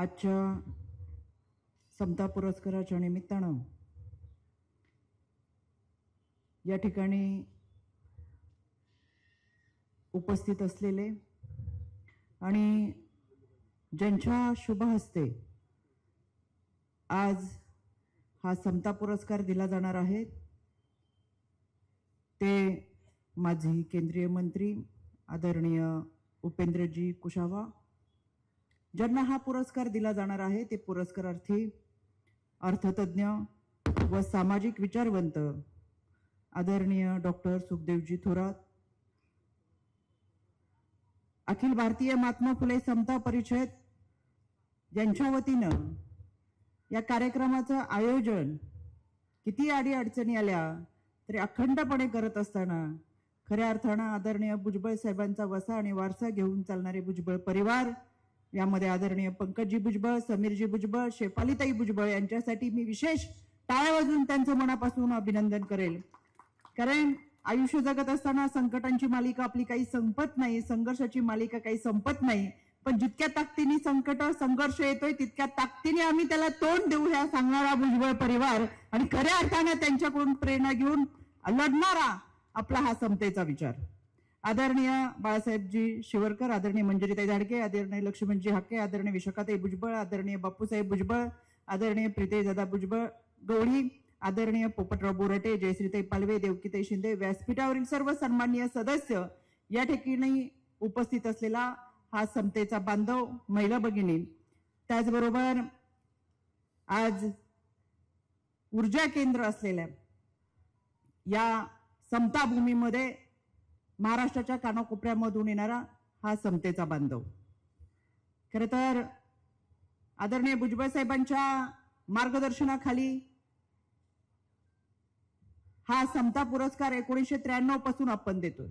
आजच्या समता पुरस्काराच्या निमित्तानं या ठिकाणी उपस्थित असलेले आणि ज्यांच्या शुभ हस्ते आज हा समता पुरस्कार दिला जाणार आहे ते माजी केंद्रीय मंत्री आदरणीय उपेंद्रजी कुशवाहा, ज्यांना हा पुरस्कार दिला जाणार आहे ते पुरस्कारार्थी अर्थतज्ञ व सामाजिक विचारवंत आदरणीय डॉक्टर सुखदेवजी थोरात, अखिल भारतीय महात्मा फुले समता परिषद यांच्या वतीनं या कार्यक्रमाचं आयोजन किती अडचणी आल्या तरी अखंडपणे करत असताना खऱ्या अर्थानं आदरणीय भुजबळ साहेबांचा वसा आणि वारसा घेऊन चालणारे भुजबळ परिवार, यामध्ये आदरणीय पंकजी भुजबळ, समीरजी भुजबळ, शेफालीताई भुजबळ यांच्यासाठी मी विशेष टाळ्या वाजवून त्यांचं मनापासून अभिनंदन करेल. कारण आयुष्य जगत असताना संकटांची मालिका आपली काही संपत नाही, संघर्षाची मालिका काही संपत नाही, पण जितक्या ताकदीने संकट संघर्ष येतोय तितक्या ताकदीने आम्ही त्याला तोंड देऊ ह्या सांगणारा भुजबळ परिवार आणि खऱ्या अर्थाने त्यांच्याकडून प्रेरणा घेऊन लढणारा आपला हा समतेचा विचार. आदरणीय बाळासाहेबजी शिवरकर, आदरणीय मंजिरीताई धाडके, आदरणीय लक्ष्मणजी हाके, आदरणीय विशाखाताई भुजबळ, आदरणीय बापूसाहेब भुजबळ, आदरणीय प्रीतेशदादा भुजबळ गवळी, आदरणीय पोपटराव बोराटे, जयश्रीताई पालवे, देवकीताई शिंदे, व्यासपीठावरील सर्व सन्माननीय सदस्य, या ठिकाणी उपस्थित असलेला हा समतेचा बांधव, महिला भगिनी, त्याचबरोबर आज ऊर्जा केंद्र असलेल्या या समता भूमीमध्ये महाराष्ट्राच्या कानाकोपऱ्यामधून येणारा हा समतेचा बांधव. खरं तर आदरणीय भुजबळ साहेबांच्या मार्गदर्शनाखाली हा समता पुरस्कार 1993 पासून आपण देतोय.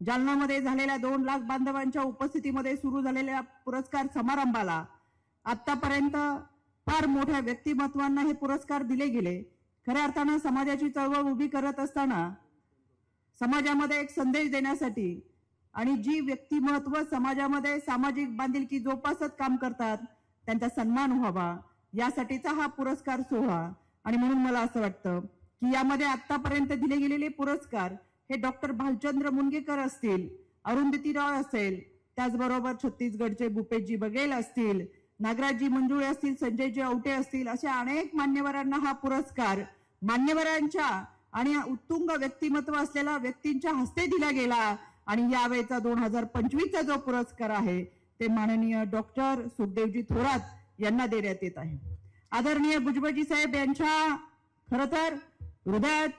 जालनामध्ये झालेल्या 2 लाख बांधवांच्या उपस्थितीमध्ये सुरू झालेल्या पुरस्कार समारंभाला आतापर्यंत फार मोठ्या व्यक्तिमत्वांना हे पुरस्कार दिले गेले. खऱ्या अर्थानं समाजाची चळवळ उभी करत असताना समाजामध्ये एक संदेश देण्यासाठी आणि जी व्यक्तिमत्व समाजामध्ये सामाजिक बांधिलकी जोपासत काम करतात त्यांचा सन्मान व्हावा यासाठीचा हा पुरस्कार सोहळा. आणि म्हणून मला असं वाटतं की यामध्ये आतापर्यंत दिले गेलेले पुरस्कार हे डॉक्टर भालचंद्र मुनगेकर असतील, अरुंधती रॉय असेल, त्याचबरोबर छत्तीसगडचे भूपेशजी बघेल असतील, नागराजजी मंजुळे असतील, संजयजी औटे असतील, अशा अनेक मान्यवरांना हा पुरस्कार मान्यवरांच्या आणि उत्तुंग व्यक्तिमत्व असलेल्या व्यक्तींच्या हस्ते दिला गेला. आणि यावेळेचा 2025चा जो पुरस्कार आहे ते माननीय डॉक्टर सुखदेवजी थोरात यांना देण्यात येत आहे. आदरणीय भुजबळजी साहेब यांच्या खरं तर हृदयात,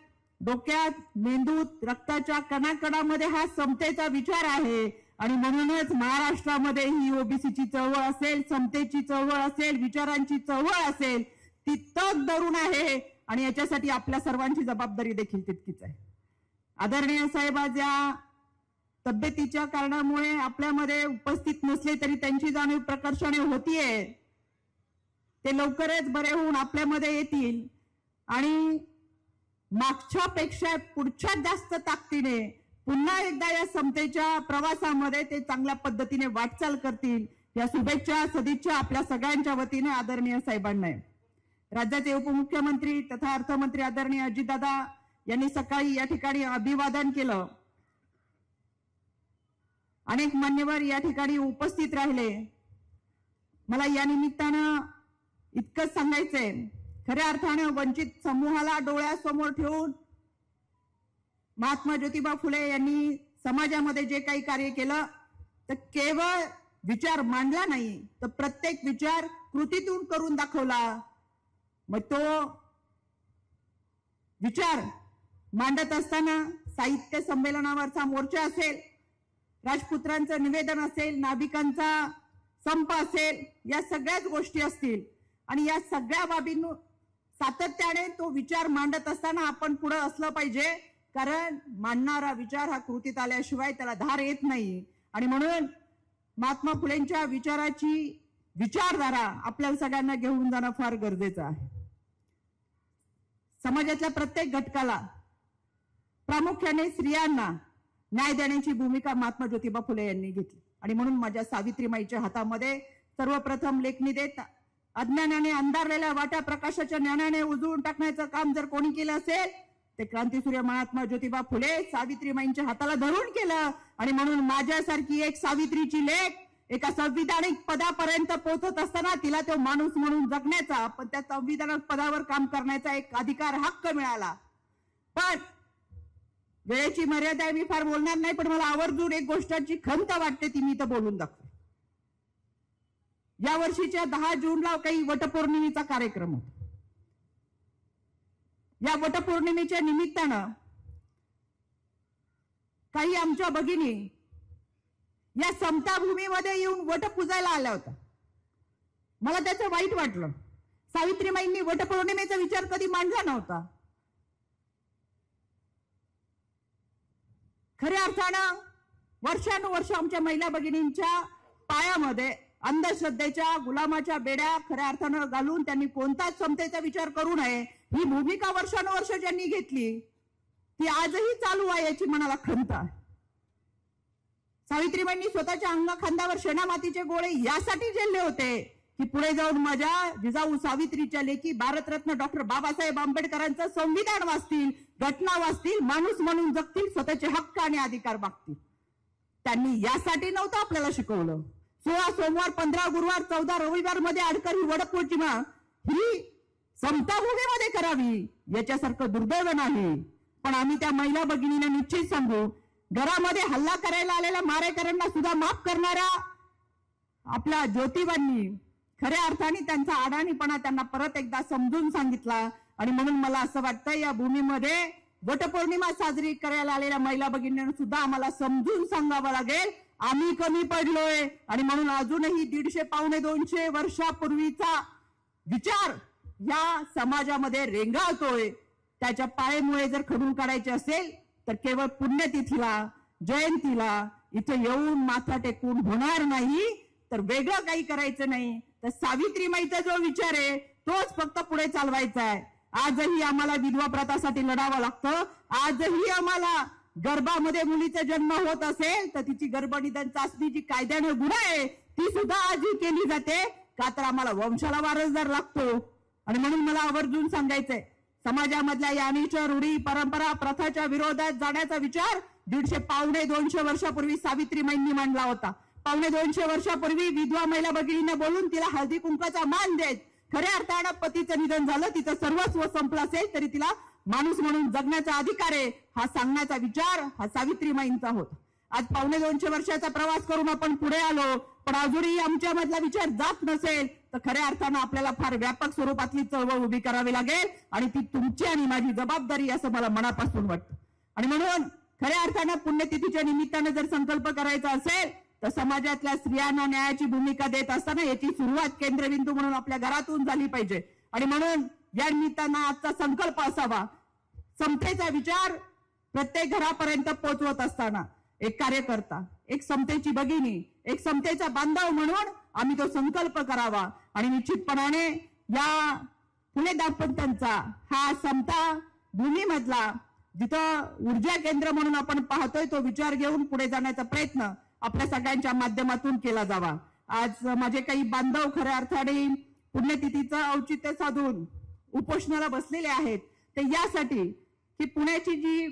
डोक्यात, मेंदूत, रक्ताच्या कणाकणामध्ये हा समतेचा विचार आहे आणि म्हणूनच महाराष्ट्रामध्ये ही ओबीसीची चळवळ असेल, समतेची चळवळ असेल, विचारांची चळवळ असेल, ती तग धरून आहे आणि याच्यासाठी आपल्या सर्वांची जबाबदारी देखील तितकीच आहे. आदरणीय साहेब आज या तब्येतीच्या कारणामुळे आपल्यामध्ये उपस्थित नसले तरी त्यांची जाणीव प्रकर्षाने होतीये. ते लवकरच बरे होऊन आपल्यामध्ये येतील आणि मागच्या पेक्षा पुढच्या जास्त ताकदीने पुन्हा एकदा या समतेच्या प्रवासामध्ये ते चांगल्या पद्धतीने वाटचाल करतील या शुभेच्छा, सदिच्छा आपल्या सगळ्यांच्या वतीने आदरणीय साहेबांना. राज्याचे उपमुख्यमंत्री तथा अर्थमंत्री आदरणीय अजितदादा यांनी सकाळी या ठिकाणी अभिवादन केलं. अनेक मान्यवर या ठिकाणी उपस्थित राहिले. मला या निमित्तानं इतकंच सांगायचंय, खऱ्या अर्थानं वंचित समूहाला डोळ्यासमोर ठेवून महात्मा ज्योतिबा फुले यांनी समाजामध्ये जे काही कार्य केलं तर केवळ विचार मांडला नाही तर प्रत्येक विचार कृतीतून करून दाखवला. मग तो विचार मांडत असताना साहित्य संमेलनावरचा मोर्चा असेल, राजपुत्रांचं निवेदन असेल, नाभिकांचा संप असेल, या सगळ्याच गोष्टी असतील आणि या सगळ्या बाबींना सातत्याने तो विचार मांडत असताना आपण पुढे असलं पाहिजे. कारण मांडणारा विचार हा कृतीत आल्याशिवाय त्याला धार येत नाही आणि म्हणून महात्मा फुलेंच्या विचाराची विचारधारा आपल्या सगळ्यांना घेऊन जाणं फार गरजेचं आहे. समाजाच्या प्रत्येक घटकाला प्रामुख्याने स्त्रियांना न्याय देण्याची भूमिका महात्मा ज्योतिबा फुले यांनी घेतली आणि म्हणून माझ्या सावित्रीमाईच्या हातामध्ये सर्वप्रथम लेखणी देत अज्ञानाने अंधारलेल्या वाट्या प्रकाशाच्या ज्ञानाने उजळून टाकण्याचं काम जर कोणी केलं असेल ते क्रांतीसूर्य महात्मा ज्योतिबा फुले सावित्रीबाईंच्या हाताला धरून केलं. आणि म्हणून माझ्यासारखी एक सावित्रीची लेक एका संविधानिक पदापर्यंत पोहोचत असताना तिला तो माणूस म्हणून जगण्याचा, पण त्या संविधानिक पदावर काम करण्याचा एक अधिकार, हक्क मिळाला. पण वेळेची मर्यादा आहे, मी फार बोलणार नाही, पण मला आवर्जून एक गोष्टाची खंत वाटते, ती मी इथं बोलून दाखवते. या वर्षीच्या 10 जूनला काही वटपौर्णिमेचा कार्यक्रम होता. या वटपौर्णिमेच्या निमित्तानं काही आमच्या भगिनी या समता भूमीमध्ये येऊन वट पूजायला आल्या होत्या. मला त्याचं वाईट वाटलं. सावित्रीबाईंनी वटपौर्णिमेचा विचार कधी मांडला नव्हता. खऱ्या अर्थानं वर्षानुवर्ष आमच्या महिला भगिनींच्या पायामध्ये अंधश्रद्धेच्या गुलामाच्या बेड्या खऱ्या अर्थानं घालून त्यांनी कोणताच समतेचा विचार करू नये ही भूमिका वर्षानुवर्ष ज्यांनी घेतली ती आजही चालू आहे, याची मनाला खंत आहे. सावित्रीबाईंनी स्वतःच्या अंगखांद्यावर शेणामातीचे गोळे यासाठी झेलले होते की पुढे जाऊन माझ्या जिजाऊ सावित्रीच्या लेकी भारतरत्न डॉक्टर बाबासाहेब आंबेडकरांचं संविधान वाचतील, घटना वाचतील, माणूस म्हणून जगतील, स्वतःचे हक्क आणि अधिकार मागतील. त्यांनी यासाठी नव्हतं आपल्याला शिकवलं. 16 सोमवार, 15 गुरुवार, 14 रविवार मध्ये आडकर ही वटपौर्णिमा ही समता भूमीमध्ये करावी याच्यासारखं दुर्दैव नाही. पण आम्ही त्या महिला भगिनींना निश्चित सांगू, घरामध्ये हल्ला करायला आलेल्या मारेकऱ्यांना सुद्धा माफ करणाऱ्या आपल्या ज्योतिबांनी खऱ्या अर्थाने त्यांचा अडाणीपणा त्यांना परत एकदा समजून सांगितला. आणि म्हणून मला असं वाटतं या भूमीमध्ये वटपौर्णिमा साजरी करायला आलेल्या महिला भगिनींना सुद्धा आम्हाला समजून सांगावं लागेल, आम्ही कमी पडलोय. आणि म्हणून अजूनही 150 पावणे 200 वर्षापूर्वीचा विचार या समाजामध्ये रेंगाळतोय. त्याच्या पायमुळे जर खडून काढायचे असेल तर केवळ पुण्यतिथीला, जयंतीला इथे येऊन माथा टेकून होणार नाही, तर वेगळं काही करायचं नाही. तर सावित्रीमाईचा जो विचार आहे तोच फक्त पुढे चालवायचा आहे. आजही आम्हाला विधवा प्रथासाठी लढावं लागतं. आजही आम्हाला गर्भामध्ये मुलीचा जन्म होत असेल तर तिची गर्भनिधन चाचणी जी कायद्याने गुन्हा आहे ती सुद्धा आजही केली जाते, का तर आम्हाला वंशाला वारसदार लागतो. आणि म्हणून मला आवर्जून सांगायचंय, समाजामधल्या या अनिष्ट रूढी, परंपरा, प्रथाच्या विरोधात जाण्याचा विचार 150 पावणे 200 वर्षापूर्वी सावित्रीबाईंनी मांडला होता. पावणे 200 वर्षापूर्वी विधवा महिला भगिनींना बोलून तिला हळदी कुंकाचा मान देत खऱ्या अर्थानं पतीचं निधन झालं, तिचं सर्वस्व संपलं असेल तरी तिला माणूस म्हणून जगण्याचा अधिकार आहे हा सांगण्याचा विचार हा सावित्रीबाईंचा होता. आज पावणे 200 वर्षाचा प्रवास करून आपण पुढे आलो, पण अजूनही आमच्या मधला विचार जात नसेल तर खऱ्या अर्थानं आपल्याला फार व्यापक स्वरूपातली चळवळ उभी करावी लागेल. आणि ती तुमची आणि माझी जबाबदारी असं मला मनापासून वाटतं. आणि म्हणून खऱ्या अर्थानं पुण्यतिथीच्या निमित्तानं जर संकल्प करायचा असेल तर समाजातल्या स्त्रियांना न्यायाची भूमिका देत असताना याची सुरुवात केंद्रबिंदू म्हणून आपल्या घरातून झाली पाहिजे. आणि म्हणून या निमित्तानं आजचा संकल्प असावा, समतेचा विचार प्रत्येक घरापर्यंत पोहोचवत असताना एक कार्यकर्ता, एक समतेची भगिनी, एक समतेचा बांधव म्हणून आम्ही तो संकल्प करावा. आणि निश्चितपणाने या फुले दाम्पत्यांचा हा समता भूमीमधला जिथं ऊर्जा केंद्र म्हणून आपण पाहतोय तो विचार घेऊन पुढे जाण्याचा प्रयत्न आपल्या सगळ्यांच्या माध्यमातून केला जावा. आज माझे काही बांधव खऱ्या अर्थाने पुण्यतिथीचं औचित्य साधून उपोषणाला बसलेले आहेत, ते यासाठी की पुण्याची जी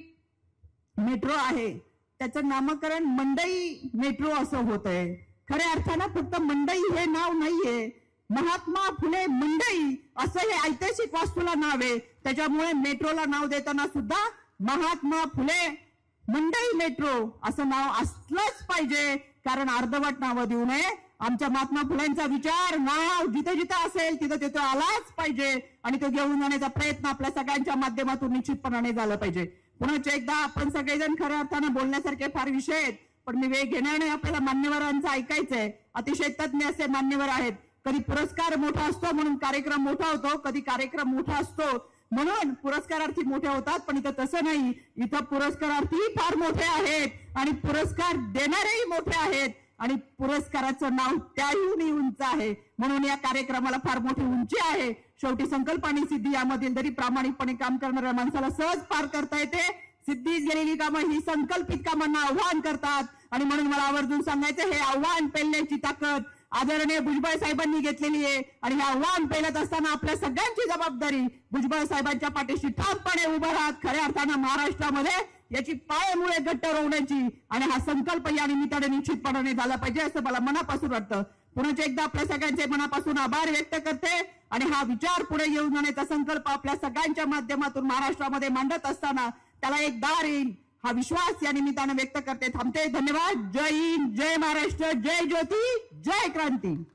मेट्रो आहे त्याचं नामकरण मंडई मेट्रो असं होत आहे. खऱ्या अर्थानं फक्त मंडई हे नाव नाहीये, महात्मा फुले मंडई असं हे ऐतिहासिक वास्तूला नाव आहे. त्याच्यामुळे मेट्रोला नाव देताना सुद्धा महात्मा फुले मंडई मेट्रो असं नाव असलंच पाहिजे, कारण अर्धवट नावं देऊ नये. आमच्या महात्मा फुलेंचा विचार, नाव जिथे जिथे असेल तिथे तिथे आलाच पाहिजे आणि तो घेऊन जाण्याचा प्रयत्न आपल्या सगळ्यांच्या माध्यमातून निश्चितपणाने झाला पाहिजे. पुन्हा एकदा आपण सगळेजण खऱ्या अर्थानं बोलण्यासारखे फार विषय आहेत, पण मी वेळ घेण्याने आपल्याला मान्यवरांचं ऐकायचंय. अतिशय तज्ञ असे मान्यवर आहेत. कधी पुरस्कार मोठा असतो म्हणून कार्यक्रम मोठा होतो, कधी कार्यक्रम मोठा असतो म्हणून पुरस्कारार्थी मोठे होतात, पण इथं तसं नाही. इथं पुरस्कारार्थी फार मोठे आहेत आणि पुरस्कार देणारेही मोठे आहेत आणि पुरस्काराचं नाव त्याहूनही उंच आहे. म्हणून या कार्यक्रमाला फार मोठी उंची आहे. शेवटी संकल्प आणि सिद्धी यामधील जरी प्रामाणिकपणे काम करणाऱ्या माणसाला सहज पार करता येते. सिद्धीच गेलेली कामं ही संकल्पित कामांना आव्हान करतात. आणि म्हणून मला आवर्जून सांगायचं, हे आव्हान पेलण्याची ताकद आदरणीय भुजबळ साहेबांनी घेतलेली आहे आणि हे आव्हान पेलत असताना आपल्या सगळ्यांची जबाबदारी भुजबळ साहेबांच्या पाठीशी ठामपणे उभं राहत खऱ्या अर्थानं महाराष्ट्रामध्ये याची पायामुळे घट्ट रोवण्याची आणि हा संकल्प या निमित्ताने निश्चितपणाने झाला पाहिजे असं मला मनापासून वाटतं. पुन्हा एकदा आपल्या सगळ्यांचे मनापासून आभार व्यक्त करते आणि हा विचार पुढे घेऊन जाण्याचा संकल्प आपल्या सगळ्यांच्या माध्यमातून महाराष्ट्रामध्ये मांडत असताना त्याला एक दार येईल हा विश्वास या निमित्ताने व्यक्त करते. थांबते. धन्यवाद. जय हिंद, जय महाराष्ट्र, जय ज्योती, जय क्रांती.